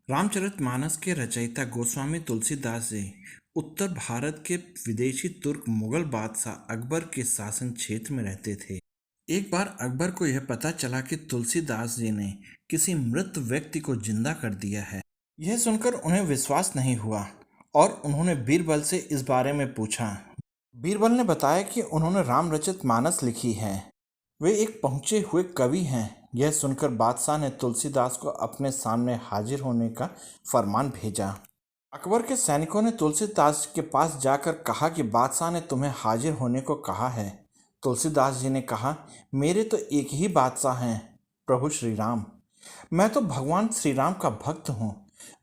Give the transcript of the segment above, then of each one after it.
रामचरितमानस के रचयिता गोस्वामी तुलसीदास जी उत्तर भारत के विदेशी तुर्क मुगल बादशाह अकबर के शासन क्षेत्र में रहते थे। एक बार अकबर को यह पता चला कि तुलसीदास जी ने किसी मृत व्यक्ति को जिंदा कर दिया है। यह सुनकर उन्हें विश्वास नहीं हुआ और उन्होंने बीरबल से इस बारे में पूछा। बीरबल ने बताया कि उन्होंने रामचरितमानस लिखी है, वे एक पहुंचे हुए कवि हैं। यह सुनकर बादशाह ने तुलसीदास को अपने सामने हाजिर होने का फरमान भेजा। अकबर के सैनिकों ने तुलसीदास के पास जाकर कहा कि बादशाह ने तुम्हें हाजिर होने को कहा है। तुलसीदास जी ने कहा, मेरे तो एक ही बादशाह हैं, प्रभु श्री राम। मैं तो भगवान श्री राम का भक्त हूँ,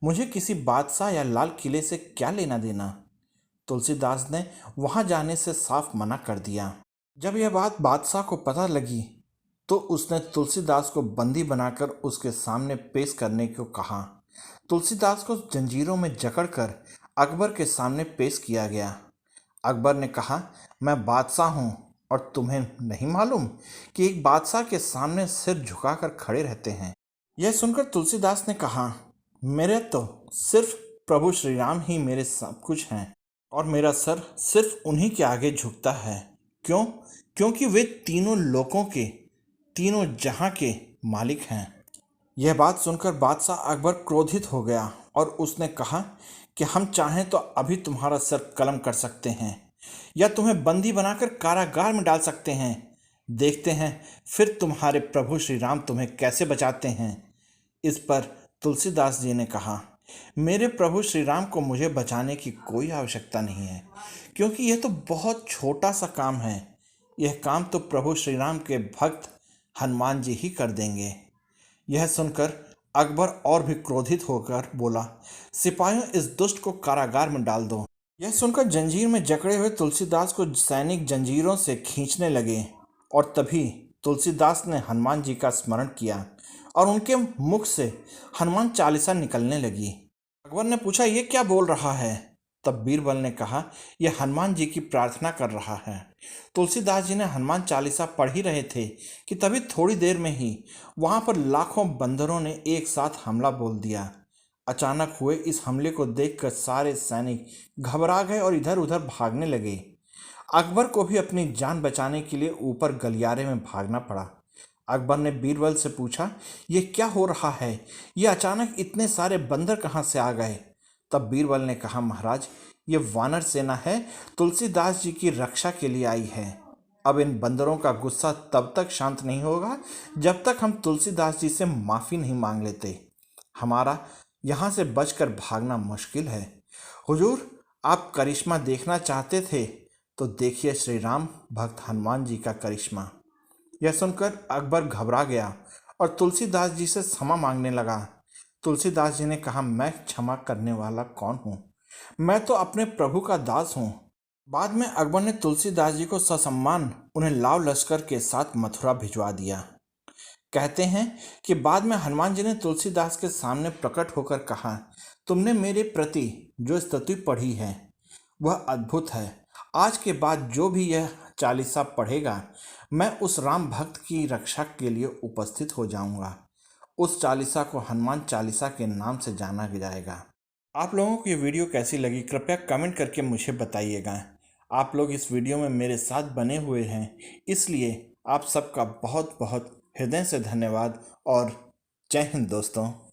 मुझे किसी बादशाह या लाल किले से क्या लेना देना। तुलसीदास ने वहां जाने से साफ मना कर दिया। जब यह बात बादशाह को पता लगी तो उसने तुलसीदास को बंदी बनाकर उसके सामने पेश करने को कहा। तुलसीदास को जंजीरों में जकड़कर अकबर के सामने पेश किया गया। अकबर ने कहा, मैं बादशाह हूँ और तुम्हें नहीं मालूम कि एक बादशाह के सामने सिर झुकाकर खड़े रहते हैं। यह सुनकर तुलसीदास ने कहा, मेरे तो सिर्फ प्रभु श्री राम ही मेरे सब कुछ हैं और मेरा सर सिर्फ उन्हीं के आगे झुकता है। क्यों? क्योंकि वे तीनों लोकों के, तीनों जहां के मालिक हैं। यह बात सुनकर बादशाह अकबर क्रोधित हो गया और उसने कहा कि हम चाहें तो अभी तुम्हारा सर कलम कर सकते हैं या तुम्हें बंदी बनाकर कारागार में डाल सकते हैं। देखते हैं फिर तुम्हारे प्रभु श्री राम तुम्हें कैसे बचाते हैं। इस पर तुलसीदास जी ने कहा, मेरे प्रभु श्री राम को मुझे बचाने की कोई आवश्यकता नहीं है, क्योंकि यह तो बहुत छोटा सा काम है। यह काम तो प्रभु श्री राम के भक्त हनुमान जी ही कर देंगे। यह सुनकर अकबर और भी क्रोधित होकर बोला, सिपाहियों, इस दुष्ट को कारागार में डाल दो। यह सुनकर जंजीर में जकड़े हुए तुलसीदास को सैनिक जंजीरों से खींचने लगे और तभी तुलसीदास ने हनुमान जी का स्मरण किया और उनके मुख से हनुमान चालीसा निकलने लगी। अकबर ने पूछा, ये क्या बोल रहा है? तब बीरबल ने कहा, यह हनुमान जी की प्रार्थना कर रहा है। तुलसीदास जी ने हनुमान चालीसा पढ़ ही रहे थे कि तभी थोड़ी देर में ही वहां पर लाखों बंदरों ने एक साथ हमला बोल दिया। अचानक हुए इस हमले को देखकर सारे सैनिक घबरा गए और इधर उधर भागने लगे। अकबर को भी अपनी जान बचाने के लिए ऊपर गलियारे में भागना पड़ा। अकबर ने बीरबल से पूछा, ये क्या हो रहा है? ये अचानक इतने सारे बंदर कहाँ से आ गए? तब बीरबल ने कहा, महाराज, ये वानर सेना है, तुलसीदास जी की रक्षा के लिए आई है। अब इन बंदरों का गुस्सा तब तक शांत नहीं होगा जब तक हम तुलसीदास जी से माफ़ी नहीं मांग लेते। हमारा यहाँ से बचकर भागना मुश्किल है। हुजूर, आप करिश्मा देखना चाहते थे तो देखिए श्री राम भक्त हनुमान जी का करिश्मा। यह सुनकर अकबर घबरा गया और तुलसीदास जी से क्षमा मांगने लगा। तुलसीदास जी ने कहा, मैं क्षमा करने वाला कौन हूँ? मैं तो अपने प्रभु का दास हूँ। बाद में अकबर ने तुलसीदास जी को ससम्मान उन्हें लाव लश्कर के साथ मथुरा भिजवा दिया। कहते हैं कि बाद में हनुमान जी ने तुलसीदास के सामने प्रकट होकर कहा, तुमने मेरे प्रति जो स्तुति पढ़ी है वह अद्भुत है। आज के बाद जो भी यह चालीसा पढ़ेगा, मैं उस राम भक्त की रक्षा के लिए उपस्थित हो जाऊंगा। उस चालीसा को हनुमान चालीसा के नाम से जाना जाएगा। आप लोगों को ये वीडियो कैसी लगी कृपया कमेंट करके मुझे बताइएगा। आप लोग इस वीडियो में मेरे साथ बने हुए हैं, इसलिए आप सबका बहुत बहुत हृदय से धन्यवाद और जय हिंद दोस्तों।